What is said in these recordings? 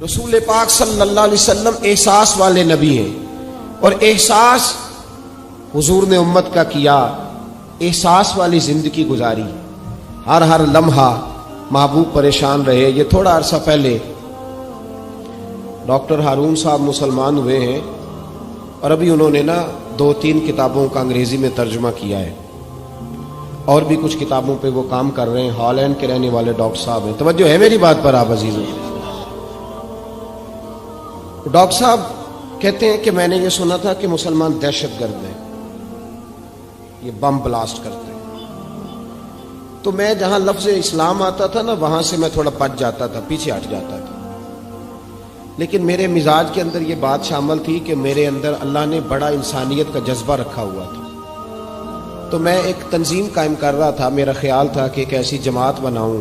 رسول پاک صلی اللہ علیہ وسلم احساس والے نبی ہیں، اور احساس حضور نے امت کا کیا، احساس والی زندگی گزاری، ہر لمحہ محبوب پریشان رہے۔ یہ تھوڑا عرصہ پہلے ڈاکٹر ہارون صاحب مسلمان ہوئے ہیں، اور ابھی انہوں نے 2-3 کتابوں کا انگریزی میں ترجمہ کیا ہے، اور بھی کچھ کتابوں پہ وہ کام کر رہے ہیں۔ ہالینڈ کے رہنے والے ڈاکٹر صاحب ہیں۔ توجہ ہے میری بات پر آپ عزیزوں؟ ڈاکٹر صاحب کہتے ہیں کہ میں نے یہ سنا تھا کہ مسلمان دہشت گرد ہیں، یہ بم بلاسٹ کرتے ہیں۔ تو میں جہاں لفظ اسلام آتا تھا وہاں سے میں تھوڑا بچ جاتا تھا، پیچھے ہٹ جاتا تھا، لیکن میرے مزاج کے اندر یہ بات شامل تھی کہ میرے اندر اللہ نے بڑا انسانیت کا جذبہ رکھا ہوا تھا۔ تو میں ایک تنظیم قائم کر رہا تھا، میرا خیال تھا کہ ایک ایسی جماعت بناؤں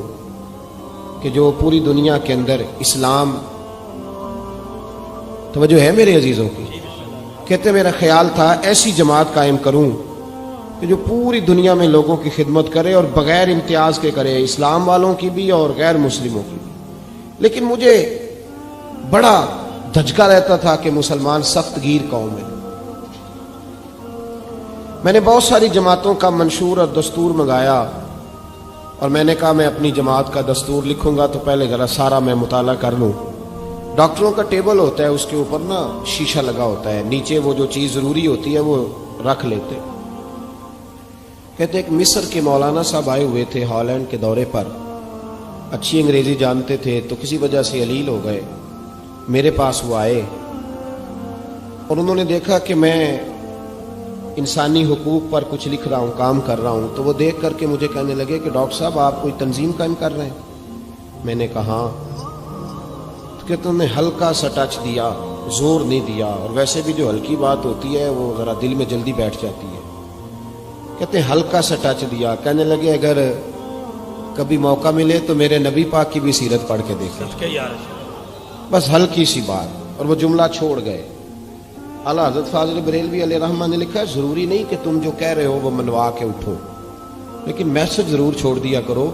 کہ جو پوری دنیا کے اندر اسلام، توجہ ہے میرے عزیزوں کی، کہتے میرا خیال تھا ایسی جماعت قائم کروں کہ جو پوری دنیا میں لوگوں کی خدمت کرے اور بغیر امتیاز کے کرے، اسلام والوں کی بھی اور غیر مسلموں کی بھی۔ لیکن مجھے بڑا دھچکا رہتا تھا کہ مسلمان سخت گیر قوم ہے۔ میں نے بہت ساری جماعتوں کا منشور اور دستور منگایا، اور میں نے کہا میں اپنی جماعت کا دستور لکھوں گا تو پہلے ذرا سارا میں مطالعہ کر لوں۔ ڈاکٹروں کا ٹیبل ہوتا ہے، اس کے اوپر شیشہ لگا ہوتا ہے، نیچے وہ جو چیز ضروری ہوتی ہے وہ رکھ لیتے۔ کہتے ایک مصر کے مولانا صاحب آئے ہوئے تھے ہالینڈ کے دورے پر، اچھی انگریزی جانتے تھے، تو کسی وجہ سے علیل ہو گئے۔ میرے پاس وہ آئے اور انہوں نے دیکھا کہ میں انسانی حقوق پر کچھ لکھ رہا ہوں، کام کر رہا ہوں، تو وہ دیکھ کر کے مجھے کہنے لگے کہ ڈاکٹر صاحب آپ کوئی تنظیم قائم کر رہے ہیں؟ میں نے کہا ہاں۔ کہ تم نے ہلکا سا ٹچ دیا، زور نہیں دیا، اور ویسے بھی جو ہلکی بات ہوتی ہے وہ ذرا دل میں جلدی بیٹھ جاتی ہے۔ کہتے ہیں ہلکا سا ٹچ دیا، کہنے لگے اگر کبھی موقع ملے تو میرے نبی پاک کی بھی سیرت پڑھ کے دیکھیں، بس ہلکی سی بات، اور وہ جملہ چھوڑ گئے۔ اعلیٰ حضرت فاضل بریلوی علیہ رحمہ نے لکھا ہے ضروری نہیں کہ تم جو کہہ رہے ہو وہ منوا کے اٹھو، لیکن میسج ضرور چھوڑ دیا کرو۔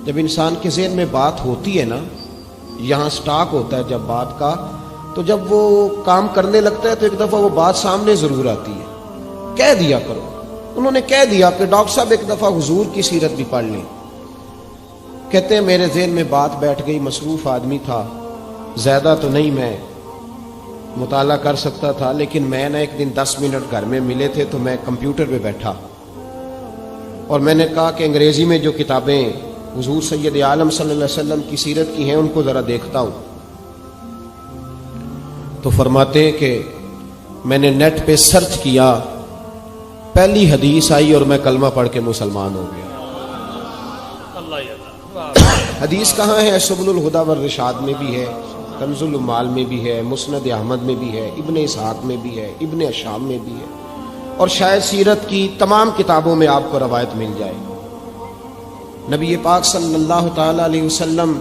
جب انسان کے ذہن میں بات ہوتی ہے یہاں سٹاک ہوتا ہے جب بات کا، تو جب وہ کام کرنے لگتا ہے تو ایک دفعہ وہ بات سامنے ضرور آتی ہے۔ کہہ دیا کرو۔ انہوں نے کہہ دیا کہ ڈاکٹر صاحب ایک دفعہ حضور کی سیرت بھی پڑھ لیں۔ کہتے ہیں میرے ذہن میں بات بیٹھ گئی، مصروف آدمی تھا، زیادہ تو نہیں میں مطالعہ کر سکتا تھا، لیکن میں ایک دن 10 منٹ گھر میں ملے تھے تو میں کمپیوٹر پہ بیٹھا، اور میں نے کہا کہ انگریزی میں جو کتابیں حضور سید عالم صلی اللہ علیہ وسلم کی سیرت کی ہیں ان کو ذرا دیکھتا ہوں۔ تو فرماتے ہیں کہ میں نے نیٹ پہ سرچ کیا، پہلی حدیث آئی اور میں کلمہ پڑھ کے مسلمان ہو گیا۔ حدیث کہاں ہے؟ سبل الہدی والرشاد میں بھی ہے، کنز العمال میں بھی ہے، مسند احمد میں بھی ہے، ابن اسحاق میں بھی ہے، ابن اشام میں بھی ہے، اور شاید سیرت کی تمام کتابوں میں آپ کو روایت مل جائے۔ نبی پاک صلی اللہ تعالی علیہ وسلم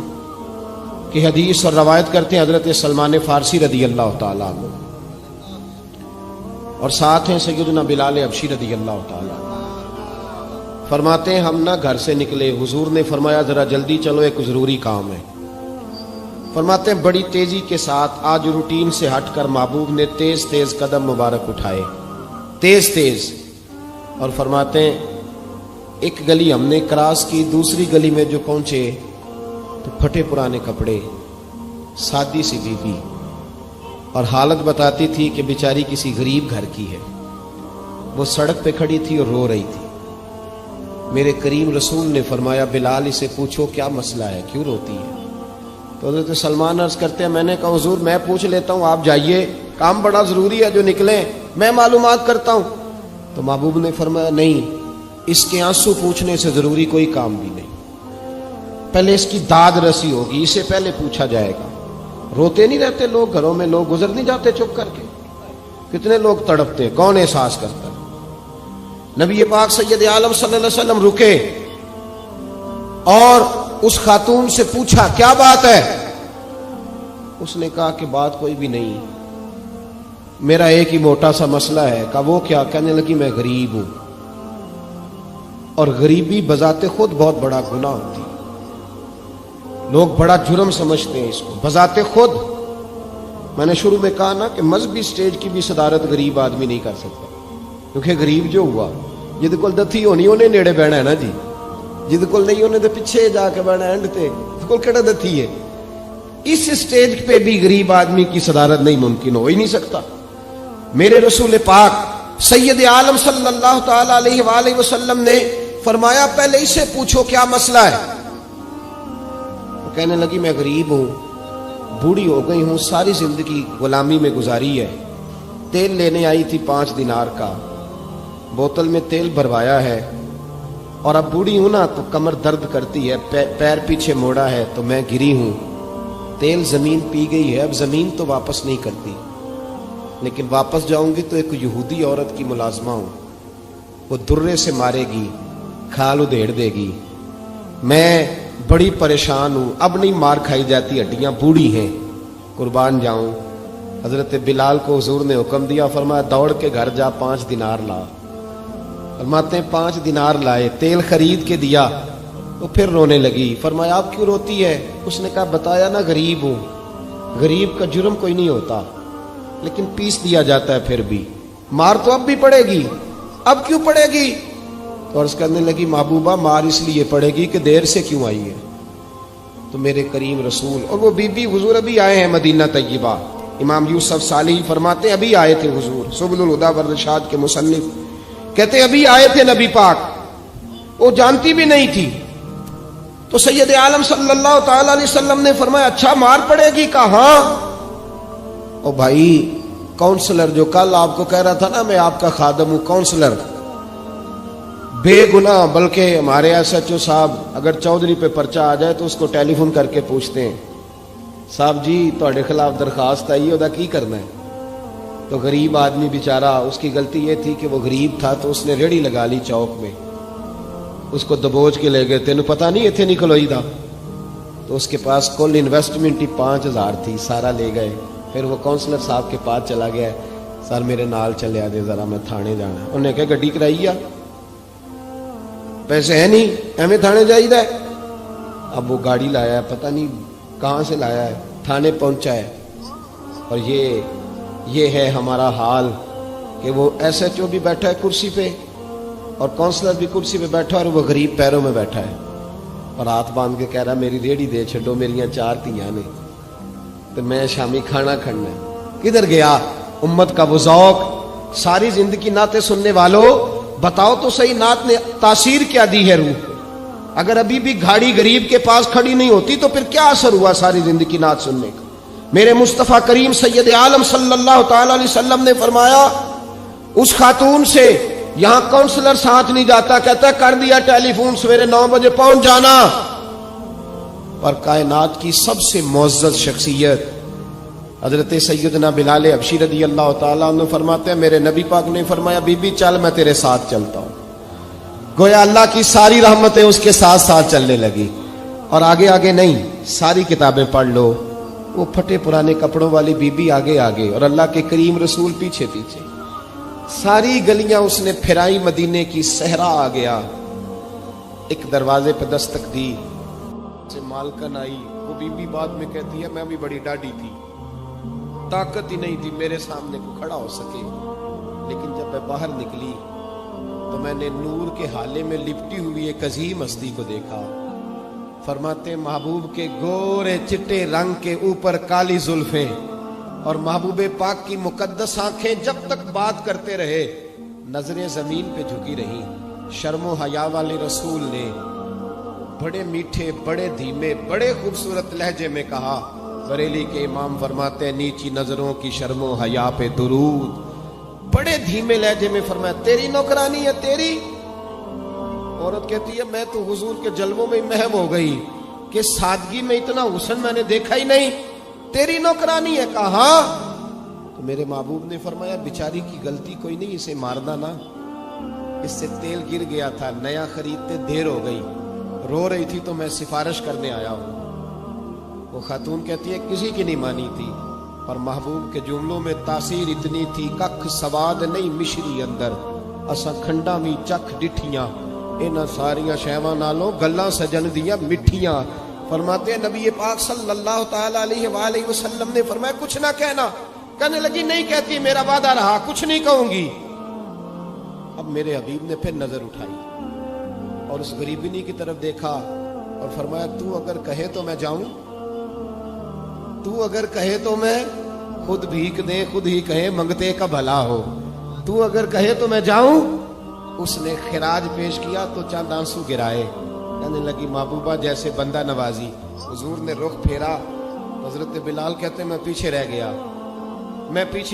کی حدیث اور روایت کرتے ہیں حضرت سلمان فارسی رضی اللہ تعالیٰ عنہ، اور ساتھ ہیں سیدنا بلال حبشی رضی اللہ تعالیٰ عنہ۔ فرماتے ہیں ہم گھر سے نکلے، حضور نے فرمایا ذرا جلدی چلو ایک ضروری کام ہے۔ فرماتے ہیں بڑی تیزی کے ساتھ آج روٹین سے ہٹ کر محبوب نے تیز تیز قدم مبارک اٹھائے، تیز تیز، اور فرماتے ہیں ایک گلی ہم نے کراس کی، دوسری گلی میں جو پہنچے تو پھٹے پرانے کپڑے، سادی سی بیوی، اور حالت بتاتی تھی کہ بیچاری کسی غریب گھر کی ہے۔ وہ سڑک پہ کھڑی تھی اور رو رہی تھی۔ میرے کریم رسول نے فرمایا بلال اسے پوچھو کیا مسئلہ ہے، کیوں روتی ہے؟ تو حضرت سلمان عرض کرتے ہیں میں نے کہا حضور میں پوچھ لیتا ہوں، آپ جائیے، کام بڑا ضروری ہے جو نکلیں، میں معلومات کرتا ہوں۔ تو محبوب نے فرمایا نہیں، اس کے آنسو پوچھنے سے ضروری کوئی کام بھی نہیں، پہلے اس کی داد رسی ہوگی، اسے پہلے پوچھا جائے گا۔ روتے نہیں رہتے لوگ گھروں میں، لوگ گزر نہیں جاتے چپ کر کے؟ کتنے لوگ تڑپتے، کون احساس کرتا ہے؟ نبی پاک سید عالم صلی اللہ علیہ وسلم رکے اور اس خاتون سے پوچھا کیا بات ہے؟ اس نے کہا کہ بات کوئی بھی نہیں، میرا ایک ہی موٹا سا مسئلہ ہے۔ کہا وہ کیا؟ کہنے لگی میں غریب ہوں، اور غریبی بذات خود بہت بڑا گناہ ہوتی ہے، لوگ بڑا جرم سمجھتے ہیں اس کو، بذات خود میں نے شروع میں کہا نا کہ مذہبی سٹیج کی بھی صدارت غریب آدمی نہیں کر سکتا، کیونکہ غریب جو ہوا جہد کول دتھی ہونی انہیں نیڑے بہنا ہے نا جی، جہد کول نہیں انہیں تو پیچھے جا کے بہنا اینڈ تے کول کیڑا دتھی ہے۔ اس سٹیج پہ بھی غریب آدمی کی صدارت نہیں ممکن ہو ہی نہیں سکتا۔ میرے رسول پاک سید عالم صلی اللہ تعالی علیہ وآلہ وسلم نے فرمایا پہلے اسے پوچھو کیا مسئلہ ہے۔ وہ کہنے لگی میں غریب ہوں، بوڑھی ہو گئی ہوں، ساری زندگی غلامی میں گزاری ہے، تیل لینے آئی تھی 5 دینار کا، بوتل میں تیل بھروایا ہے، اور اب بوڑھی ہوں نا تو کمر درد کرتی ہے، پیر پیچھے موڑا ہے تو میں گری ہوں، تیل زمین پی گئی ہے، اب زمین تو واپس نہیں کرتی، لیکن واپس جاؤں گی تو ایک یہودی عورت کی ملازمہ ہوں، وہ درے سے مارے گی، کھال ادھیڑ دے گی، میں بڑی پریشان ہوں، اب نہیں مار کھائی جاتی، ہڈیاں بوڑھی ہیں، قربان جاؤں۔ حضرت بلال کو حضور نے حکم دیا، فرمایا دوڑ کے گھر جا 5 دینار لا۔ فرماتے ہیں 5 دینار لائے، تیل خرید کے دیا، وہ پھر رونے لگی۔ فرمایا آپ کیوں روتی ہے؟ اس نے کہا بتایا نا غریب ہوں، غریب کا جرم کوئی نہیں ہوتا، لیکن پیس دیا جاتا ہے، پھر بھی مار تو اب بھی پڑے گی، اب کیوں پڑے گی؟ اور اس کرنے لگی محبوبہ مار اس لیے پڑے گی کہ دیر سے کیوں آئی ہے۔ تو میرے کریم رسول اور وہ بی بی حضور ابھی آئے ہیں مدینہ طیبہ، امام یوسف صالحی فرماتے ہیں ابھی آئے تھے حضور، سبل الہدیٰ والرشاد کے مصنف کہتے ہیں ابھی آئے تھے نبی پاک، وہ جانتی بھی نہیں تھی۔ تو سید عالم صلی اللہ تعالی علیہ وسلم نے فرمایا اچھا مار پڑے گی؟ کہا ہاں۔ او بھائی کونسلر جو کل آپ کو کہہ رہا تھا نا میں آپ کا خادم ہوں، کونسلر بے گناہ، بلکہ ہمارے ایس ایچ او صاحب اگر چودھری پہ پرچہ آ جائے تو اس کو ٹیلی فون کر کے پوچھتے ہیں صاحب جی تہاڈے خلاف درخواست آئی ہے، کی کرنا ہے؟ تو غریب آدمی بیچارہ، اس کی غلطی یہ تھی کہ وہ غریب تھا تو اس نے ریڑھی لگا لی چوک میں، اس کو دبوچ کے لے گئے، تینوں پتہ نہیں ایتھے نہیں کھلوئی دا، تو اس کے پاس کل انویسٹمنٹ ہی 5000 تھی، سارا لے گئے۔ پھر وہ کونسلر صاحب کے پاس چلا گیا، سر میرے نال چلے آ دے ذرا میں تھانے جانا ہے۔ انہوں نے کہا گڈی کرائی آ، پیسے ہیں نہیں ایویں تھانے جائیدا ہے۔ اب وہ گاڑی لایا ہے، پتہ نہیں کہاں سے لایا ہے، تھانے پہنچا ہے، اور یہ ہے ہمارا حال کہ وہ ایس ایچ او بھی بیٹھا ہے کرسی پہ اور کونسلر بھی کرسی پہ بیٹھا ہے، اور وہ غریب پیروں میں بیٹھا ہے اور ہاتھ باندھ کے کہہ رہا میری ریڑھی دے چھڈو، میریاں 4 دھیاں نے تو میں شامی کھانا کھڑنا ہے۔ کدھر گیا امت کا وہ ذوق؟ ساری زندگی نعتیں سننے والوں بتاؤ تو صحیح نعت نے تاثیر کیا دی ہے روح؟ اگر ابھی بھی گھاڑی غریب کے پاس کھڑی نہیں ہوتی تو پھر کیا اثر ہوا ساری زندگی نعت سننے کا؟ میرے مصطفیٰ کریم سید عالم صلی اللہ تعالی علیہ وسلم نے فرمایا اس خاتون سے یہاں کونسلر ساتھ نہیں جاتا، کہتا ہے کر دیا ٹیلی فون، سویرے 9 بجے پہنچ جانا۔ پر کائنات کی سب سے معزز شخصیت حضرت سیدنا بلال حبشی رضی اللہ تعالیٰ عنہ فرماتے ہیں میرے نبی پاک نے فرمایا بی بی چل میں تیرے ساتھ چلتا ہوں، گویا اللہ کی ساری رحمتیں اس کے ساتھ ساتھ چلنے لگی۔ اور آگے آگے نہیں، ساری کتابیں پڑھ لو، وہ پھٹے پرانے کپڑوں والی بی بی آگے آگے اور اللہ کے کریم رسول پیچھے پیچھے، ساری گلیاں اس نے پھرائی، مدینے کی صحرا آ گیا، ایک دروازے پہ دستک دی، سے مالکن آئی، وہ بی بی بعد میں کہتی ہے میں بھی بڑی ڈاڈی تھی، طاقت ہی نہیں تھی میرے سامنے کو کھڑا ہو سکے، لیکن جب میں باہر نکلی تو میں نے نور کے حالے میں لپٹی ہوئی ایک عظیم ہستی کو دیکھا۔ فرماتے محبوب کے گورے چٹے رنگ کے اوپر کالی زلفیں اور محبوب پاک کی مقدس آنکھیں جب تک بات کرتے رہے نظریں زمین پہ جھکی رہی۔ شرم و حیا والے رسول نے بڑے میٹھے، بڑے دھیمے، بڑے خوبصورت لہجے میں کہا، بریلی کے امام فرماتے ہیں نیچی نظروں کی شرم و حیا پہ درود، بڑے دھیمے لہجے میں فرمایا تیری نوکرانی ہے تیری؟ عورت کہتی ہے میں تو حضور کے جلووں میں محو ہو گئی کہ سادگی میں اتنا حسن میں نے دیکھا ہی نہیں، تیری نوکرانی ہے؟ کہا ہاں۔ تو میرے محبوب نے فرمایا بیچاری کی غلطی کوئی نہیں، اسے مارنا نا، اس سے تیل گر گیا تھا، نیا خریدتے دیر ہو گئی، رو رہی تھی تو میں سفارش کرنے آیا ہوں۔ وہ خاتون کہتی ہے کسی کی نہیں مانی تھی، پر محبوب کے جملوں میں تاثیر اتنی تھی، ککھ سواد نہیں مشری اندر، اساں کھنڈا بھی چکھ ڈٹھیاں، انہاں ساریاں شیواں نالوں گلاں سجن دیاں مٹھیاں، فرماتے ہیں نبی پاک صلی اللہ تعالی علیہ وآلہ وسلم نے فرمایا کچھ نہ کہنا. کہنے لگی نہیں کہتی، میرا وعدہ رہا، کچھ نہیں کہوں گی. اب میرے حبیب نے پھر نظر اٹھائی اور اس غریبنی کی طرف دیکھا اور فرمایا تو اگر کہے تو میں جاؤں، تو اگر کہے تو میں خود بھیک دیں، خود ہی کہے منگتے کا بھلا ہو، تو اگر کہے تو میں جاؤں. اس نے خراج پیش کیا تو چند آنسو گرائے. کہنے لگی محبوبہ جیسے بندہ نوازی. حضور نے رخ پھیرا. حضرت بلال کہتے ہیں میں پیچھے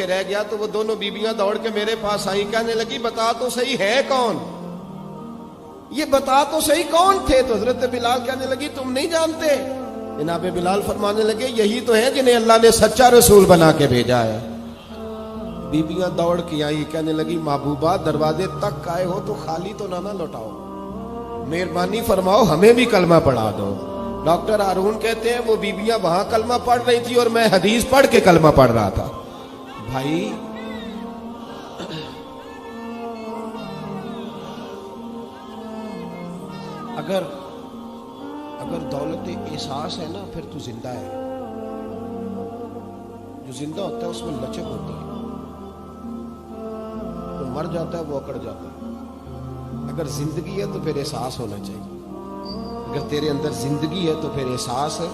رہ گیا تو وہ دونوں بیبیاں دوڑ کے میرے پاس آئیں. کہنے لگی بتا تو صحیح ہے کون، یہ بتا تو صحیح کون تھے. تو حضرت بلال کہنے لگی تم نہیں جانتے. جناب بلال فرمانے لگے یہی تو ہیں جنہیں اللہ نے سچا رسول بنا کے بھیجا ہے. بیبیاں دوڑ کے آئی. کہنے لگی محبوبہ دروازے تک آئے ہو تو خالی تو نہ لوٹاؤ، مہربانی فرماؤ ہمیں بھی کلمہ پڑھا دو. ڈاکٹر ہارون کہتے ہیں وہ بیبیاں وہاں کلمہ پڑھ رہی تھی اور میں حدیث پڑھ کے کلمہ پڑھ رہا تھا. بھائی اگر دولت احساس ہے نا پھر تو زندہ ہے. جو زندہ ہوتا ہے اس میں لچک ہوتی ہے، جو مر جاتا ہے وہ اکڑ جاتا ہے. اگر زندگی ہے تو پھر احساس ہونا چاہیے. اگر تیرے اندر زندگی ہے تو پھر احساس ہے.